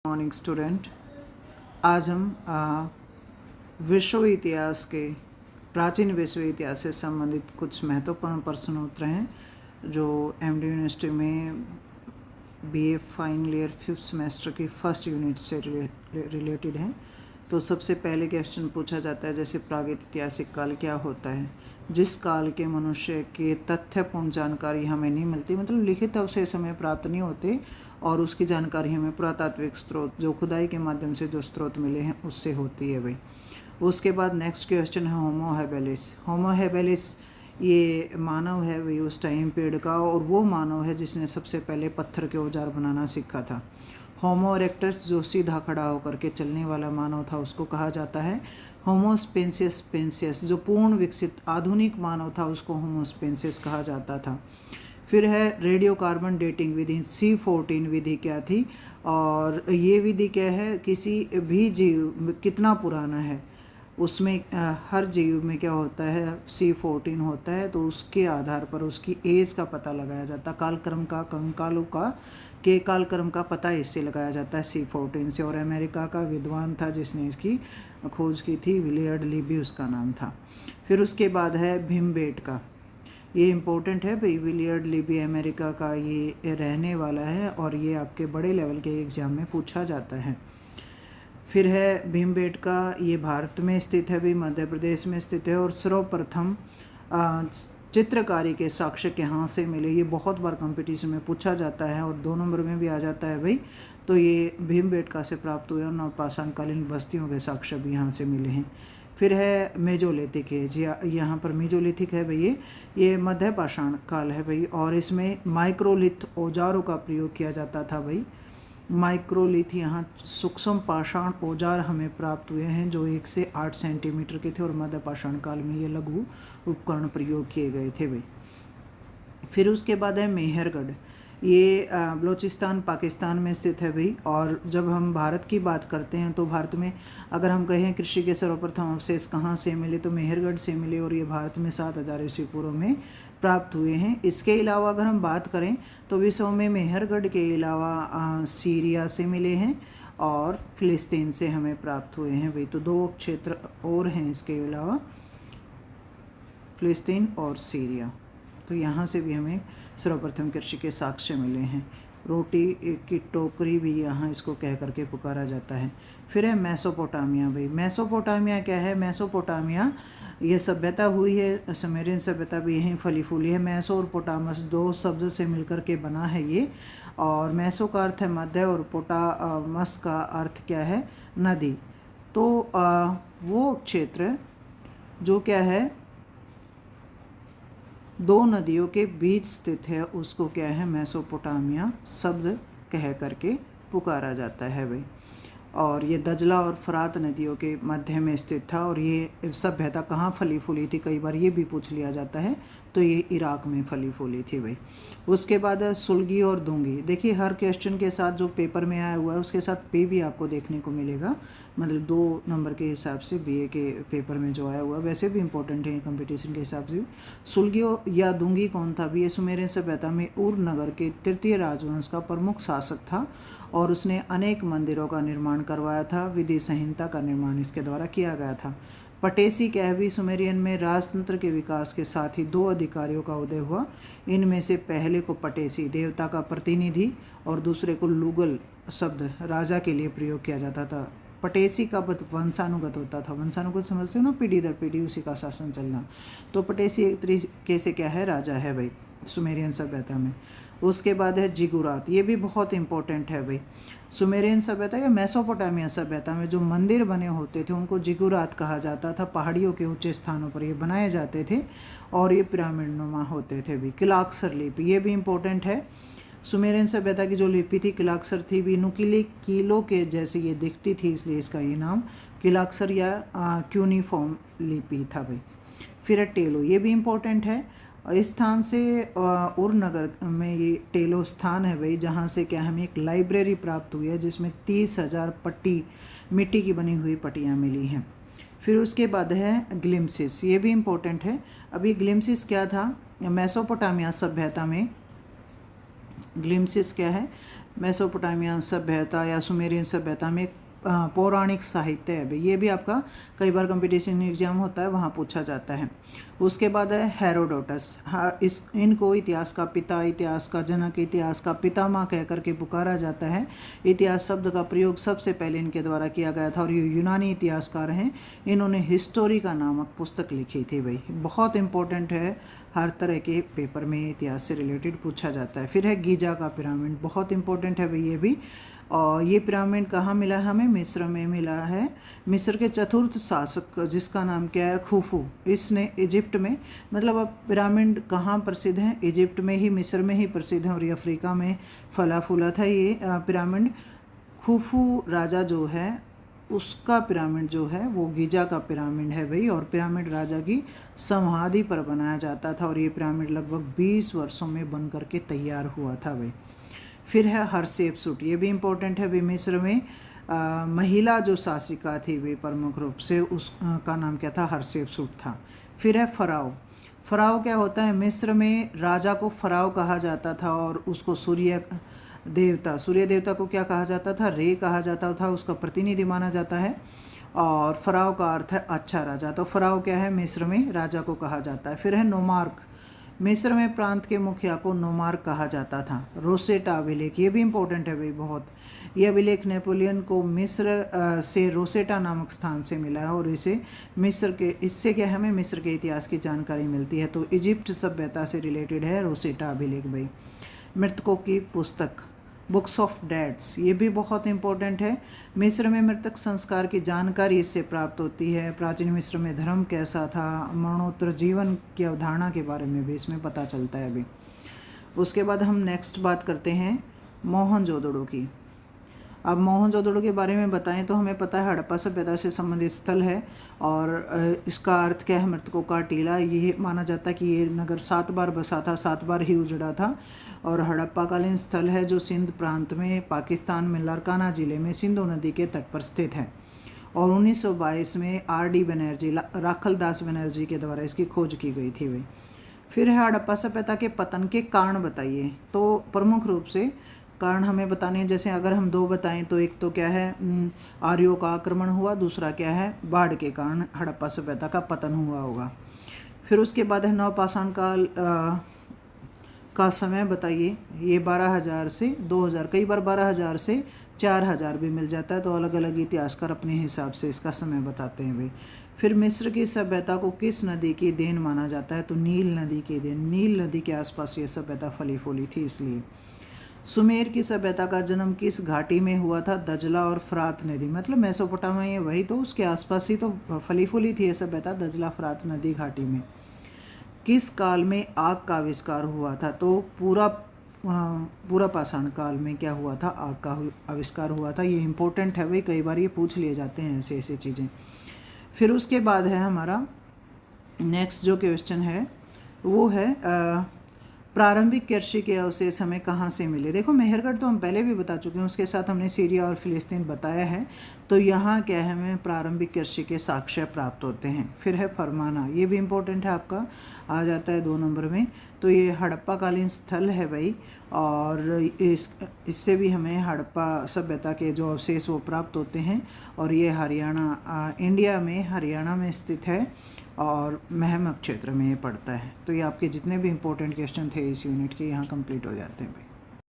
Morning student. आज हम विश्व इतिहास के प्राचीन विश्व इतिहास से संबंधित कुछ महत्वपूर्ण प्रश्न उत्तर हैं जो एमडी यूनिवर्सिटी में BA final year 5th semester की फर्स्ट यूनिट से रिलेटेड हैं। तो सबसे पहले क्वेश्चन पूछा जाता है, जैसे प्रागैतिहासिक काल क्या होता है? जिस काल के मनुष्य के तथ्यपूर्ण जानकारी हमें नहीं मिलती, मतलब लिखित अवशेष हमें प्राप्त नहीं होते और उसकी जानकारी हमें पुरातात्विक स्रोत जो खुदाई के माध्यम से जो स्रोत मिले हैं उससे होती है भाई। उसके बाद नेक्स्ट क्वेश्चन है होमो हैबिलिस। होमो हैबिलिस ये मानव है भाई उस टाइम पीरियड का, और वो मानव है जिसने सबसे पहले पत्थर के औजार बनाना सीखा था। होमो इरेक्टस जो सीधा खड़ा होकर के चलने वाला मानव था उसको कहा जाता है होमो स्पेंसियस। जो पूर्ण विकसित आधुनिक मानव था उसको होमो स्पेंसियस कहा जाता था। फिर है रेडियो कार्बन डेटिंग विधि। C14 विधि क्या थी, और ये विधि क्या है, किसी भी जीव कितना पुराना है उसमें हर जीव में क्या होता है C14 होता है, तो उसके आधार पर उसकी एज का पता लगाया जाता है। कालक्रम का कंकालों का के कालक्रम का पता इससे लगाया जाता है C14 से। और अमेरिका का विद्वान था जिसने इसकी खोज की थी, विलियर्ड लिबी उसका नाम था। फिर उसके बाद है भीमबेटका। ये इम्पोर्टेंट है भाई, विलियर्ड लिबी अमेरिका का ये रहने वाला है और ये आपके बड़े लेवल के एग्जाम में पूछा जाता है। फिर है भीमबेटका, ये भारत में स्थित है भाई, मध्य प्रदेश में स्थित है। और सर्वप्रथम चित्रकारी के साक्ष्य यहाँ से मिले, ये बहुत बार कंपटीशन में पूछा जाता है और 2 नंबर में भी आ जाता है भाई। तो ये भीमबेटका से प्राप्त हुए और नवपाषाणकालीन बस्तियों के साक्ष्य भी यहाँ से मिले हैं। फिर है मेजोलिथिक एज, यहाँ पर मेजोलिथिक है भाई, ये मध्य पाषाण काल है भाई, और इसमें माइक्रोलिथ औजारों का प्रयोग किया जाता था भाई। माइक्रोलिथ यहाँ सूक्ष्म पाषाण औजार हमें प्राप्त हुए हैं जो 1 से 8 सेंटीमीटर के थे, और मध्य पाषाण काल में ये लघु उपकरण प्रयोग किए गए थे भाई। फिर उसके बाद है मेहरगढ़, ये बलूचिस्तान पाकिस्तान में स्थित है भाई। और जब हम भारत की बात करते हैं तो भारत में अगर हम कहें कृषि के सर्वप्रथम अवशेष कहाँ से मिले तो मेहरगढ़ से मिले, और ये भारत में 7000 ईस्वी पूर्व में प्राप्त हुए हैं। इसके अलावा अगर हम बात करें तो विश्व में मेहरगढ़ के अलावा सीरिया से मिले हैं और फिलिस्तीन से हमें प्राप्त हुए हैं भाई। तो 2 क्षेत्र और हैं इसके अलावा, फिलिस्तीन और सीरिया। तो यहाँ से भी हमें सर्वप्रथम कृषि के साक्ष्य मिले हैं। रोटी की टोकरी भी यहाँ इसको कह करके पुकारा जाता है। फिर है मेसोपोटामिया भाई। मेसोपोटामिया क्या है? मेसोपोटामिया ये सभ्यता हुई है, सुमेरियन सभ्यता भी यहीं फली फूली है। मेसो और पोटामस 2 शब्द से मिलकर के बना है ये, और मेसो का अर्थ है मध्य और पोटामस का अर्थ क्या है? नदी। तो वो क्षेत्र जो क्या है 2 नदियों के बीच स्थित है उसको क्या है मेसोपोटामिया शब्द कह करके पुकारा जाता है भाई। और ये दजला और फरात नदियों के मध्य में स्थित था, और ये सभ्यता कहाँ फली फूली थी कई बार ये भी पूछ लिया जाता है, तो ये इराक में फली फूली थी भाई। उसके बाद है सुलगी और दूंगी। देखिए हर क्वेश्चन के साथ जो पेपर में आया हुआ है उसके साथ पे भी आपको देखने को मिलेगा, मतलब 2 नंबर के हिसाब से बीए के पेपर में जो आया हुआ है, वैसे भी इंपॉर्टेंट है कंपटीशन के हिसाब से। सुलगी या दूंगी कौन था भी? ये सुमेरियन सभ्यता में उर नगर के तृतीय राजवंश का प्रमुख शासक था, और उसने अनेक मंदिरों का निर्माण करवाया था। विधि संहिता का निर्माण इसके द्वारा किया गया था। पटेसी कहवी सुमेरियन में राजतंत्र के विकास के साथ ही 2 अधिकारियों का उदय हुआ। इनमें से पहले को पटेसी देवता का प्रतिनिधि और दूसरे को लुगल शब्द राजा के लिए प्रयोग किया जाता था। पटेसी का वंशानुगत होता था, वंशानुगत समझते हो ना, पीढ़ी दर पीढ़ी उसी का शासन चलना। तो पटेसी एक तरीके से क्या है? राजा है भाई सुमेरियन सभ्यता में। उसके बाद है जिगुरात, ये भी बहुत इंपॉर्टेंट है भाई। सुमेरियन सभ्यता या मेसोपोटामिया सभ्यता में जो मंदिर बने होते थे उनको जिगुरात कहा जाता था। पहाड़ियों के ऊंचे स्थानों पर ये बनाए जाते थे और ये पिरामिड नुमा होते थे भी। किलाक्सर लिपि, ये भी इंपॉर्टेंट है। सुमेरियन सभ्यता की जो लिपि थी किलाक्सर थी भी, नुकीले कीलों के जैसे ये दिखती थी इसलिए इसका ये नाम किलाक्सर या क्यूनिफॉर्म लिपि था भाई। फिर है टेलो, ये भी इम्पोर्टेंट है। इस स्थान से उर नगर में ये टेलो स्थान है भाई, जहाँ से क्या हमें एक लाइब्रेरी प्राप्त हुई है जिसमें 30,000 पट्टी मिट्टी की बनी हुई पट्टियाँ मिली हैं। फिर उसके बाद है ग्लिम्सिस, ये भी इम्पोर्टेंट है। अभी ग्लिम्सिस क्या था? मेसोपोटामिया सभ्यता में ग्लिम्सिस क्या है? मेसोपोटामियन सभ्यता या सुमेरियन सभ्यता में पौराणिक साहित्य है भाई, ये भी आपका कई बार कंपटीशन एग्जाम होता है वहाँ पूछा जाता है। उसके बाद है हेरोडोटस। हाँ, इनको इतिहास का पिता, इतिहास का जनक, इतिहास का पितामह कह करके पुकारा जाता है। इतिहास शब्द का प्रयोग सबसे पहले इनके द्वारा किया गया था और ये यूनानी इतिहासकार हैं। इन्होंने हिस्टोरिका नामक पुस्तक लिखी थी भाई, बहुत इंपॉर्टेंट है, हर तरह के पेपर में इतिहास से रिलेटेड पूछा जाता है। फिर है गीजा का पिरामिड, बहुत इंपॉर्टेंट है भाई ये भी। और ये पिरामिड कहाँ मिला है हमें? मिस्र में मिला है। मिस्र के चतुर्थ शासक जिसका नाम क्या है? खुफू, इसने इजिप्ट में, मतलब अब पिरामिड कहाँ प्रसिद्ध हैं? इजिप्ट में ही, मिस्र में ही प्रसिद्ध है और ये अफ्रीका में फला फूला था ये पिरामिड। खुफू राजा जो है उसका पिरामिड जो है वो गीजा का पिरामिड है भाई, और पिरामिड राजा की समाधि पर बनाया जाता था और ये पिरामिड लगभग 20 वर्षों में बन करके तैयार हुआ था भाई। फिर है हरसेपसुट, ये भी इम्पोर्टेंट है भाई। मिस्र में महिला जो शासिका थी वे प्रमुख रूप से उसका नाम क्या था? हरसेपसुट था। फिर है फराओ। फराओ क्या होता है? मिस्र में राजा को फराओ कहा जाता था और उसको सूर्य देवता को क्या कहा जाता था? रे कहा जाता था, उसका प्रतिनिधि माना जाता है। और फराओ का अर्थ है अच्छा राजा, तो फराओ क्या है? मिस्र में राजा को कहा जाता है। फिर है नोमार्क। मिस्र में प्रांत के मुखिया को नोमार्क कहा जाता था। रोसेटा अभिलेख, ये भी इम्पोर्टेंट है भाई बहुत। ये अभिलेख नेपोलियन को मिस्र से रोसेटा नामक स्थान से मिला है और इससे क्या हमें मिस्र के इतिहास की जानकारी मिलती है। तो इजिप्ट सभ्यता से रिलेटेड है रोसेटा अभिलेख भाई। मृतकों की पुस्तक, बुक्स ऑफ डेड्स, ये भी बहुत इंपॉर्टेंट है। मिस्र में मृतक संस्कार की जानकारी इससे प्राप्त होती है। प्राचीन मिस्र में धर्म कैसा था, मरणोत्तर जीवन की अवधारणा के बारे में भी इसमें पता चलता है अभी। उसके बाद हम नेक्स्ट बात करते हैं मोहनजोदड़ो की। अब मोहनजोदड़ो के बारे में बताएं तो हमें पता है हड़प्पा सभ्यता से संबंधित स्थल है और इसका अर्थ क्या है? मृतकों का टीला। ये माना जाता है कि ये नगर 7 बार बसा था, 7 बार ही उजड़ा था और हड़प्पाकालीन स्थल है जो सिंध प्रांत में पाकिस्तान में लारकाना ज़िले में सिंधु नदी के तट पर स्थित है। और 1922 में R.D. बनर्जी, राखल दास बनर्जी के द्वारा इसकी खोज की गई थी भाई। फिर है हड़प्पा सभ्यता के पतन के कारण बताइए। तो प्रमुख रूप से कारण हमें बताने हैं, जैसे अगर हम 2 बताएं तो एक तो क्या है? आर्यों का आक्रमण हुआ, दूसरा क्या है? बाढ़ के कारण हड़प्पा सभ्यता का पतन हुआ होगा। फिर उसके बाद है नवपाषाण काल का समय बताइए। ये 12,000 से 2,000, कई बार 12,000 से 4,000 भी मिल जाता है, तो अलग अलग इतिहासकार अपने हिसाब से इसका समय बताते हैं भाई। फिर मिस्र की सभ्यता को किस नदी की देन माना जाता है? तो नील नदी की देन। नील नदी के आसपास ये सभ्यता फली फूली थी इसलिए। सुमेर की सभ्यता का जन्म किस घाटी में हुआ था? दजला और फरात नदी, मतलब मेसोपोटामिया वही, तो उसके आसपास ही तो फली फूली थी ये सभ्यता, दजला फरात नदी घाटी में। किस काल में आग का आविष्कार हुआ था? तो पूरा पाषाण काल में क्या हुआ था? आग का आविष्कार हुआ था। ये इंपॉर्टेंट है भाई, कई बार ये पूछ लिए जाते हैं ऐसे ऐसे चीज़ें। फिर उसके बाद है हमारा नेक्स्ट जो क्वेश्चन है वो है प्रारंभिक कृषि के अवशेष हमें कहाँ से मिले? देखो मेहरगढ़ तो हम पहले भी बता चुके हैं, उसके साथ हमने सीरिया और फिलिस्तीन बताया है। तो यहाँ क्या है? हमें प्रारंभिक कृषि के साक्ष्य प्राप्त होते हैं। फिर है फरमाना, ये भी इम्पोर्टेंट है, आपका आ जाता है 2 नंबर में। तो ये हड़प्पाकालीन स्थल है भाई, और इससे भी हमें हड़प्पा सभ्यता के जो अवशेष वो प्राप्त होते हैं। और ये हरियाणा, इंडिया में हरियाणा में स्थित है और महम क्षेत्र में ये पड़ता है। तो ये आपके जितने भी इम्पोर्टेंट क्वेश्चन थे इस यूनिट के यहाँ कंप्लीट हो जाते हैं भाई।